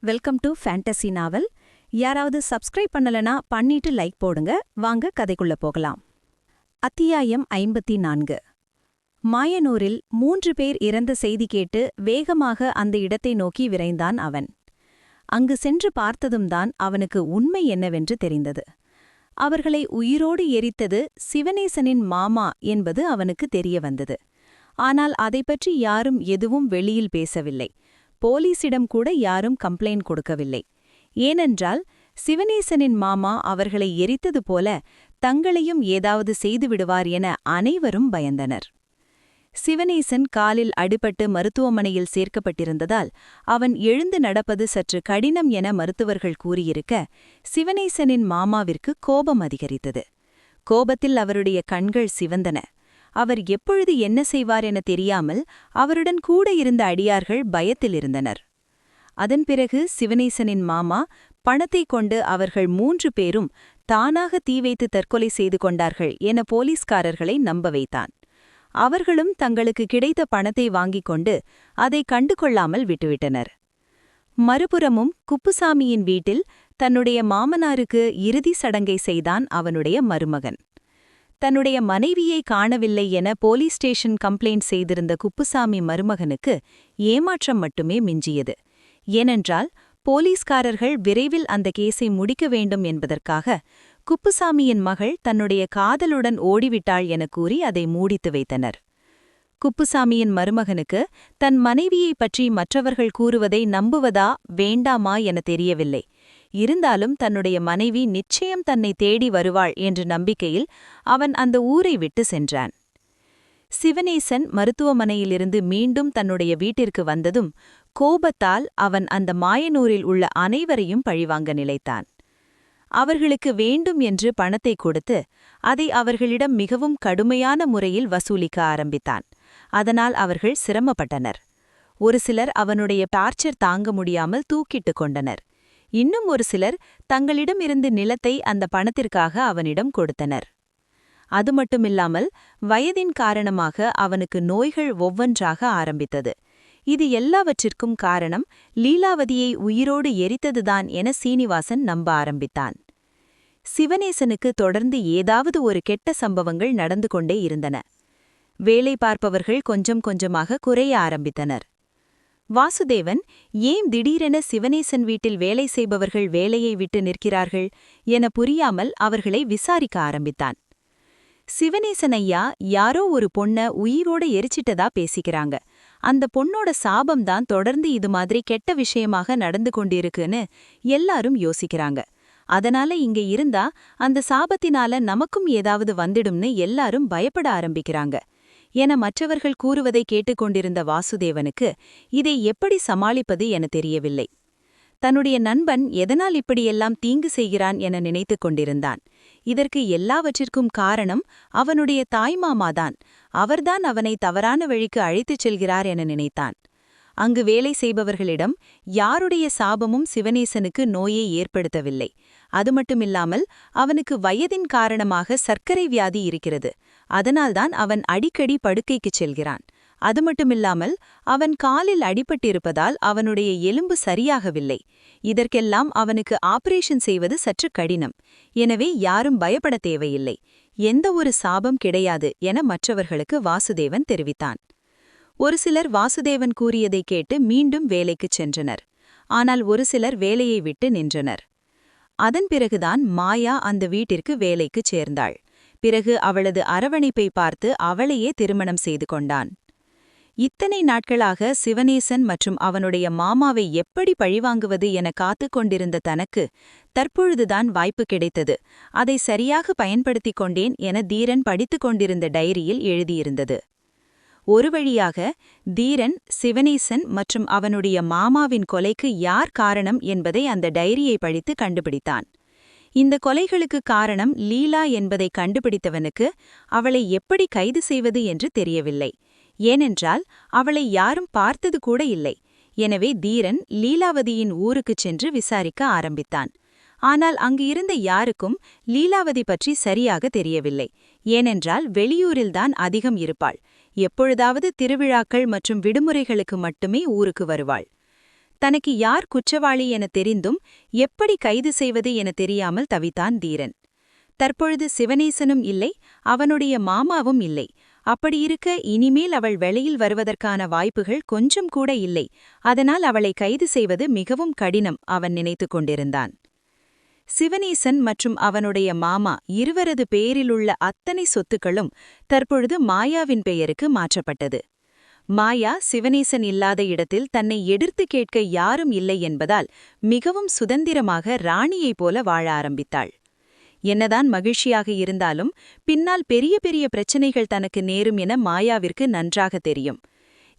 Welcome to fantasy நாவல். யாராவது subscribe பண்ணலனா பண்ணிட்டு லைக் போடுங்க. வாங்க கதைக்குள்ள போகலாம். அத்தியாயம் 54. மாயனூரில் 3 பேர் இறந்த செய்தி கேட்டு வேகமாக அந்த இடத்தை நோக்கி விரைந்தான் அவன். அங்கு சென்று பார்த்ததும் தான் அவனுக்கு உண்மை என்னவென்று தெரிந்தது. அவர்களை உயிரோடு எரித்தது சிவனேசனின் மாமா என்பது அவனுக்கு தெரிய வந்தது. ஆனால் அதைப்பற்றி யாரும் எதுவும் வெளியில் பேசவில்லை. போலீசிடம் கூட யாரும் கம்ப்ளைண்ட் கொடுக்கவில்லை. ஏனென்றால் சிவனேசனின் மாமா அவர்களை எரித்தது போல தங்களையும் ஏதாவது செய்துவிடுவார் என அனைவரும் பயந்தனர். சிவனேசன் காலில் அடிபட்டு மருத்துவமனையில் சேர்க்கப்பட்டிருந்ததால் அவன் எழுந்து நடப்பது சற்று கடினம் என மருத்துவர்கள் கூறியிருக்க, சிவனேசனின் மாமாவிற்கு கோபம் அதிகரித்தது. கோபத்தில் அவருடைய கண்கள் சிவந்தன. அவர் எப்பொழுது என்ன செய்வார் என தெரியாமல் அவருடன் கூட இருந்த அடியார்கள் பயத்தில் இருந்தனர். அதன் பிறகு சிவனேசனின் மாமா பணத்தை கொண்டு அவர்கள் 3 பேரும் தானாக தீ வைத்து தற்கொலை செய்து கொண்டார்கள் என போலீஸ்காரர்களை நம்ப வைத்தான். அவர்களும் தங்களுக்கு கிடைத்த பணத்தை வாங்கிக் கொண்டு அதை கண்டுகொள்ளாமல் விட்டுவிட்டனர். மறுபுறமும் குப்புசாமியின் வீட்டில் தன்னுடைய மாமனாருக்கு இறுதி சடங்கை செய்தான் அவனுடைய மருமகன். தன்னுடைய மனைவியை காணவில்லை என போலீஸ் ஸ்டேஷன் கம்ப்ளைண்ட் செய்திருந்த குப்புசாமி மருமகனுக்கு ஏமாற்றம் மட்டுமே மிஞ்சியது. ஏனென்றால் போலீஸ்காரர்கள் விரைவில் அந்த கேஸை முடிக்க வேண்டும் என்பதற்காக குப்புசாமியின் மகள் தன்னுடைய காதலுடன் ஓடிவிட்டாள் என கூறி அதை மூடித்து வைத்தனர். குப்புசாமியின் மருமகனுக்கு தன் மனைவியைப் பற்றி மற்றவர்கள் கூறுவதை நம்புவதா வேண்டாமா என தெரியவில்லை. இருந்தாலும் தன்னுடைய மனைவி நிச்சயம் தன்னை தேடி வருவாள் என்ற நம்பிக்கையில் அவன் அந்த ஊரை விட்டு சென்றான். சிவனேசன் மருத்துவமனையிலிருந்து மீண்டும் தன்னுடைய வீட்டிற்கு வந்ததும் கோபத்தால் அவன் அந்த மாயனூரில் உள்ள அனைவரையும் பழிவாங்க நினைத்தான். அவர்களுக்கு வேண்டும் என்று பணத்தை கொடுத்து அதை அவர்களிடம் மிகவும் கடுமையான முறையில் வசூலிக்க ஆரம்பித்தான். அதனால் அவர்கள் சிரமப்பட்டனர். ஒரு சிலர் அவனுடைய டார்ச்சர் தாங்க முடியாமல் தூக்கிட்டு கொண்டனர். இன்னும் ஒரு சிலர் தங்களிடமிருந்து நிலத்தை அந்த பணத்திற்காக அவனிடம் கொடுத்தனர். அது மட்டுமில்லாமல் வயதின் காரணமாக அவனுக்கு நோய்கள் ஒவ்வொன்றாக ஆரம்பித்தது. இது எல்லாவற்றிற்கும் காரணம் லீலாவதியை உயிரோடு எரித்ததுதான் என சீனிவாசன் நம்ப ஆரம்பித்தான். சிவனேசனுக்கு தொடர்ந்து ஏதாவது ஒரு கெட்ட சம்பவங்கள் நடந்து கொண்டே இருந்தன. வேலை பார்ப்பவர்கள் கொஞ்சம் கொஞ்சமாக குறைய ஆரம்பித்தனர். வாசுதேவன் ஏன் திடீரென சிவனேசன் வீட்டில் வேலை செய்பவர்கள் வேலையை விட்டு நிற்கிறார்கள் என புரியாமல் அவர்களை விசாரிக்க ஆரம்பித்தான். சிவனேசன் ஐயா யாரோ ஒரு பொண்ண உயிரோட எரிச்சிட்டதா பேசிக்கிறாங்க. அந்த பொண்ணோட சாபம்தான் தொடர்ந்து இது மாதிரி கெட்ட விஷயமாக நடந்து கொண்டிருக்குன்னு எல்லாரும் யோசிக்கிறாங்க. அதனால இங்க இருந்தா அந்த சாபத்தினால நமக்கும் ஏதாவது வந்துடும்னு எல்லாரும் பயப்பட ஆரம்பிக்கிறாங்க என மற்றவர்கள் கூறுவதை கேட்டுக்கொண்டிருந்த வாசுதேவனுக்கு இதை எப்படி சமாளிப்பது என தெரியவில்லை. தன்னுடைய நண்பன் எதனால் இப்படியெல்லாம் தீங்கு செய்கிறான் என நினைத்துக் கொண்டிருந்தான். இதற்கு எல்லாவற்றிற்கும் காரணம் அவனுடைய தாய்மாமாதான். அவர்தான் அவனை தவறான வழிக்கு அழைத்துச் செல்கிறார் என நினைத்தான். அங்கு வேலை செய்பவர்களிடம் யாருடைய சாபமும் சிவனேசனுக்கு நோயை ஏற்படுத்தவில்லை. அது மட்டுமில்லாமல் அவனுக்கு வயதின் காரணமாக சர்க்கரை வியாதி இருக்கிறது. அதனால்தான் அவன் அடிக்கடி படுக்கைக்குச் செல்கிறான். அது மட்டுமில்லாமல் அவன் காலில் அடிபட்டிருப்பதால் அவனுடைய எலும்பு சரியாகவில்லை. இதற்கெல்லாம் அவனுக்கு ஆபரேஷன் செய்வது சற்று கடினம். எனவே யாரும் பயப்பட தேவையில்லை. எந்த ஒரு சாபம் கிடையாது என மற்றவர்களுக்கு வாசுதேவன் தெரிவித்தான். ஒரு சிலர் வாசுதேவன் கூறியதை கேட்டு மீண்டும் வேலைக்குச் சென்றனர். ஆனால் ஒரு சிலர் வேலையை விட்டு நின்றனர். அதன் பிறகுதான் மாயா அந்த வீட்டிற்கு வேலைக்குச் சேர்ந்தாள். பிறகு அவளது அரவணைப்பை பார்த்து அவளையே திருமணம் செய்து கொண்டான். இத்தனை நாட்களாக சிவனேசன் மற்றும் அவனுடைய மாமாவை எப்படி பழிவாங்குவது என காத்துக் கொண்டிருந்த தனக்கு தற்பொழுதுதான் வாய்ப்பு கிடைத்தது. அதை சரியாக பயன்படுத்திக் கொண்டேன் என தீரன் படித்துக் கொண்டிருந்த டைரியில் எழுதியிருந்தது. ஒரு வழியாக தீரன் சிவனேசன் மற்றும் அவனுடைய மாமாவின் கொலைக்கு யார் காரணம் என்பதை அந்த டைரியை படித்து கண்டுபிடித்தான். இந்த கொலைகளுக்கு காரணம் லீலா என்பதை கண்டுபிடித்தவனுக்கு அவளை எப்படி கைது செய்வது என்று தெரியவில்லை. ஏனென்றால் அவளை யாரும் பார்த்தது கூட இல்லை. எனவே தீரன் லீலாவதியின் ஊருக்குச் சென்று விசாரிக்க ஆரம்பித்தான். ஆனால் அங்கு இருந்த யாருக்கும் லீலாவதி பற்றி சரியாக தெரியவில்லை. ஏனென்றால் வெளியூரில்தான் அதிகம் இருப்பாள். எப்பொழுதாவது திருவிழாக்கள் மற்றும் விடுமுறைகளுக்கு மட்டுமே ஊருக்கு வருவாள். தனக்கு யார் குற்றவாளி என தெரிந்தும் எப்படி கைது செய்வது என தெரியாமல் தவித்தான் தீரன். தற்பொழுது சிவனேசனும் இல்லை, அவனுடைய மாமாவும் இல்லை. அப்படியிருக்க இனிமேல் அவள் வெளியில் வருவதற்கான வாய்ப்புகள் கொஞ்சம் கூட இல்லை. அதனால் அவளை கைது செய்வது மிகவும் கடினம் அவன் நினைத்துக் கொண்டிருந்தான். சிவனேசன் மற்றும் அவனுடைய மாமா இருவரது பெயரிலுள்ள அத்தனை சொத்துக்களும் தற்பொழுது மாயாவின் பெயருக்கு மாற்றப்பட்டது. மாயா சிவனேசன் இல்லாத இடத்தில் தன்னை எதிர்த்து கேட்க யாரும் இல்லை என்பதால் மிகவும் சுதந்திரமாக ராணியைப் போல வாழ ஆரம்பித்தாள். என்னதான் மகிழ்ச்சியாக இருந்தாலும் பின்னால் பெரிய பெரிய பிரச்சனைகள் தனக்கு நேரும் என மாயாவிற்கு நன்றாக தெரியும்.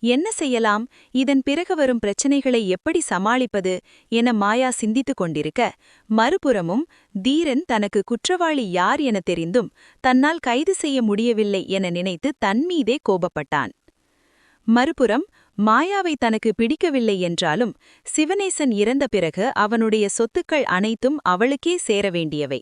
என்ன செய்யலாம், இதன் பிறகு வரும் பிரச்சனைகளை எப்படி சமாளிப்பது என மாயா சிந்தித்துக் கொண்டிருக்க, மறுபுறமும் தீரன் தனக்கு குற்றவாளி யார் என தெரிந்தும் தன்னால் கைது செய்ய முடியவில்லை என நினைத்து தன்மீதே கோபப்பட்டான். மறுபுறம் மாயாவை தனக்கு பிடிக்கவில்லை என்றாலும் சிவனேசன் இறந்த பிறகு அவனுடைய சொத்துக்கள் அனைத்தும் அவளுக்கே சேர வேண்டியவை.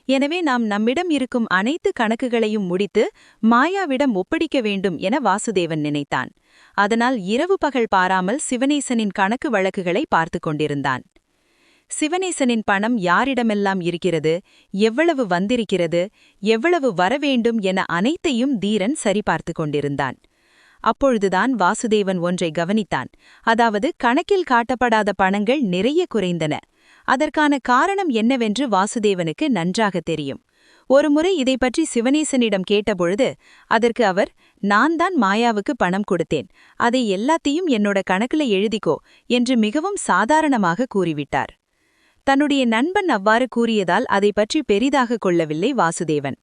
எனவே நாம் நம்மிடம் இருக்கும் அனைத்து கணக்குகளையும் முடித்து மாயாவிடம் ஒப்படைக்க வேண்டும் என வாசுதேவன் நினைத்தான். அதனால் இரவு பகல் பாராமல் சிவனேசனின் கணக்கு வழக்குகளை பார்த்து கொண்டிருந்தான். சிவனேசனின் பணம் யாரிடமெல்லாம் இருக்கிறது, எவ்வளவு வந்திருக்கிறது, எவ்வளவு வரவேண்டும் என அனைத்தையும் தீரன் சரிபார்த்து கொண்டிருந்தான். அப்பொழுதுதான் வாசுதேவன் ஒன்றை கவனித்தான். அதாவது கணக்கில் காட்டப்படாத பணங்கள் நிறைய குறைந்தன. அதற்கான காரணம் என்னவென்று வாசுதேவனுக்கு நன்றாக தெரியும். ஒருமுறை இதை பற்றி சிவனேசனிடம் கேட்டபொழுது அதற்கு அவர், நான் தான் மாயாவுக்கு பணம் கொடுத்தேன், அதை எல்லாத்தையும் என்னோட கணக்குல எழுதிக்கோ என்று மிகவும் சாதாரணமாக கூறிவிட்டார். தன்னுடைய நண்பன் அவ்வாறு கூறியதால் அதை பற்றி பெரிதாக கொள்ளவில்லை வாசுதேவன்.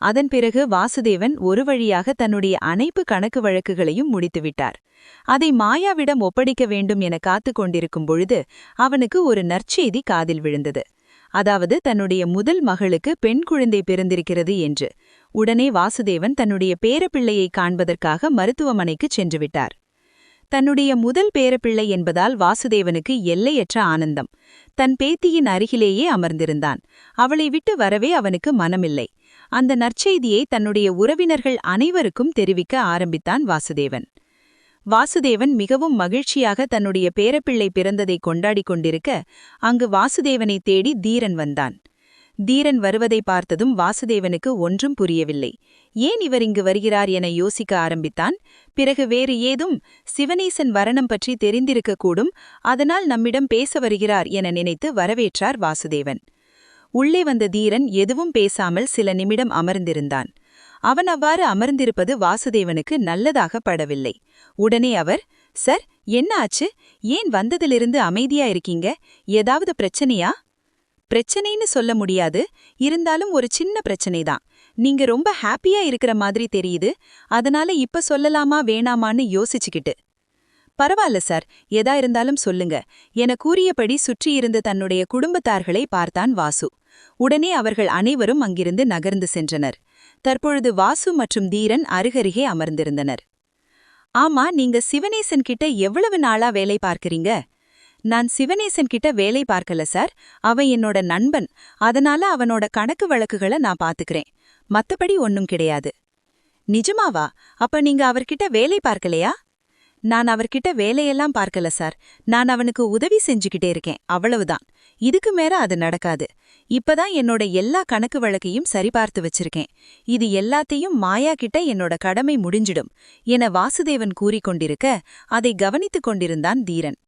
அதன் பிறகு வாசுதேவன் ஒரு வழியாக தன்னுடைய அனைத்து கணக்கு வழக்குகளையும் முடித்துவிட்டார். அதை மாயாவிடம் ஒப்படைக்க வேண்டும் என காத்து கொண்டிருக்கும் பொழுது அவனுக்கு ஒரு நற்செய்தி காதில் விழுந்தது. அதாவது தன்னுடைய முதல் மகளுக்கு பெண் குழந்தை பிறந்திருக்கிறது என்று. உடனே வாசுதேவன் தன்னுடைய பேரப்பிள்ளையை காண்பதற்காக மருத்துவமனைக்கு சென்றுவிட்டார். தன்னுடைய முதல் பேரப்பிள்ளை என்பதால் வாசுதேவனுக்கு எல்லையற்ற ஆனந்தம். தன் பேத்தியின் அருகிலேயே அமர்ந்திருந்தான். அவளை விட்டு வரவே அவனுக்கு மனமில்லை. அந்த நற்செய்தியை தன்னுடைய உறவினர்கள் அனைவருக்கும் தெரிவிக்க ஆரம்பித்தான் வாசுதேவன். வாசுதேவன் மிகவும் மகிழ்ச்சியாக தன்னுடைய பேரப்பிள்ளை பிறந்ததை கொண்டாடிக் கொண்டிருக்க அங்கு வாசுதேவனை தேடி தீரன் வந்தான். தீரன் வருவதை பார்த்ததும் வாசுதேவனுக்கு ஒன்றும் புரியவில்லை. ஏன் இவர் இங்கு வருகிறார் என யோசிக்க ஆரம்பித்தான். பிறகு வேறு ஏதும் சிவனேசன் வரணம் பற்றி தெரிந்திருக்கக்கூடும், அதனால் நம்மிடம் பேச வருகிறார் என நினைத்து வரவேற்றார் வாசுதேவன். உள்ளே வந்த தீரன் எதுவும் பேசாமல் சில நிமிடம் அமர்ந்திருந்தான். அவன் அவ்வாறு அமர்ந்திருப்பது வாசுதேவனுக்கு நல்லதாக படவில்லை. உடனே அவர், சார், என்ன ஆச்சு? ஏன் வந்ததிலிருந்து அமைதியா இருக்கீங்க? ஏதாவது பிரச்சனையா? பிரச்சனைன்னு சொல்ல முடியாது, இருந்தாலும் ஒரு சின்ன பிரச்சனைதான். நீங்க ரொம்ப ஹாப்பியா இருக்கிற மாதிரி தெரியுது, அதனால இப்ப சொல்லலாமா வேணாமான்னு யோசிச்சுக்கிட்டு. பரவாயில்ல சார், எதா இருந்தாலும் சொல்லுங்க என கூறியபடி சுற்றியிருந்த தன்னுடைய குடும்பத்தார்களை பார்த்தான் வாசு. உடனே அவர்கள் அனைவரும் அங்கிருந்து நகர்ந்து சென்றனர். தற்பொழுது வாசு மற்றும் தீரன் அருகருகே அமர்ந்திருந்தனர். ஆமா, நீங்க சிவனேசன் கிட்ட எவ்வளவு நாளா வேலை பார்க்கறீங்க? நான் சிவனேசன் கிட்ட வேலை பார்க்கல சார், அவன் என்னோட நண்பன், அதனால அவனோட கணக்கு வழக்குகளை நான் பாத்துக்கிறேன், மத்தபடி ஒன்னும் கிடையாது. நிஜமாவா? அப்ப நீங்க அவர்கிட்ட வேலை பார்க்கலையா? நான் அவர்கிட்ட வேலையெல்லாம் பார்க்கல சார், நான் அவனுக்கு உதவி செஞ்சுக்கிட்டே இருக்கேன், அவ்வளவுதான். இதுக்கு மேல அது நடக்காது. இப்பதான் என்னோட எல்லா கணக்கு வழக்கையும் சரிபார்த்து வச்சிருக்கேன். இது எல்லாத்தையும் மாயா கிட்ட என்னோட கடமை முடிஞ்சிடும் என வாசுதேவன் கூறிக்கொண்டிருக்க அதை கவனித்துக் கொண்டிருந்தான் தீரன்.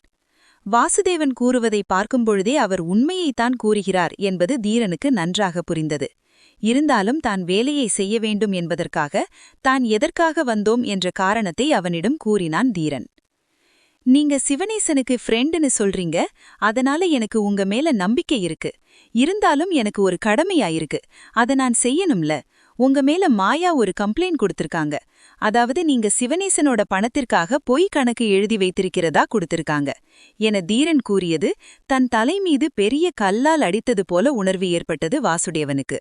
வாசுதேவன் கூறுவதை பார்க்கும்பொழுதே அவர் உண்மையைத்தான் கூறுகிறார் என்பது தீரனுக்கு நன்றாக புரிந்தது. இருந்தாலும் தான் வேலையை செய்ய வேண்டும் என்பதற்காக தான் எதற்காக வந்தோம் என்ற காரணத்தை அவனிடம் கூறினான் தீரன். நீங்க சிவனேசனுக்கு ஃப்ரெண்டுன்னு சொல்றீங்க, அதனால எனக்கு உங்க மேல நம்பிக்கை இருக்கு. இருந்தாலும் எனக்கு ஒரு கடமையாயிருக்கு, அதை நான் செய்யணும்ல. உங்க மேல மாயா ஒரு கம்ப்ளைண்ட் கொடுத்திருக்காங்க. அதாவது நீங்க சிவனேசனோட பணத்திற்காக பொய் கணக்கு எழுதி வைத்திருக்கிறதா கொடுத்திருக்காங்க என தீரன் கூறியது தன் தலை மீது பெரிய கல்லால் அடித்தது போல உணர்வு ஏற்பட்டது வாசுதேவனுக்கு.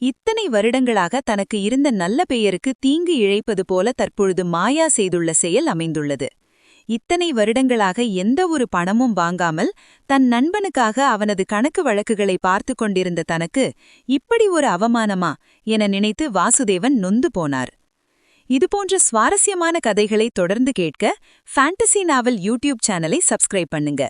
இத்தனை வருடங்களாக தனக்கு இருந்த நல்ல பெயருக்கு தீங்கு இழைப்பது போல தற்பொழுது மாயா செய்துள்ள செயல் அமைந்துள்ளது. இத்தனை வருடங்களாக எந்த ஒரு பணமும் வாங்காமல் தன் நண்பனுக்காக அவனது கணக்கு வழக்குகளை பார்த்து கொண்டிருந்த தனக்கு இப்படி ஒரு அவமானமா என நினைத்து வாசுதேவன் நொந்து போனார். இதுபோன்ற சுவாரஸ்யமான கதைகளை தொடர்ந்து கேட்க ஃபேண்டசி நாவல் யூடியூப் சேனலை சப்ஸ்கிரைப் பண்ணுங்க.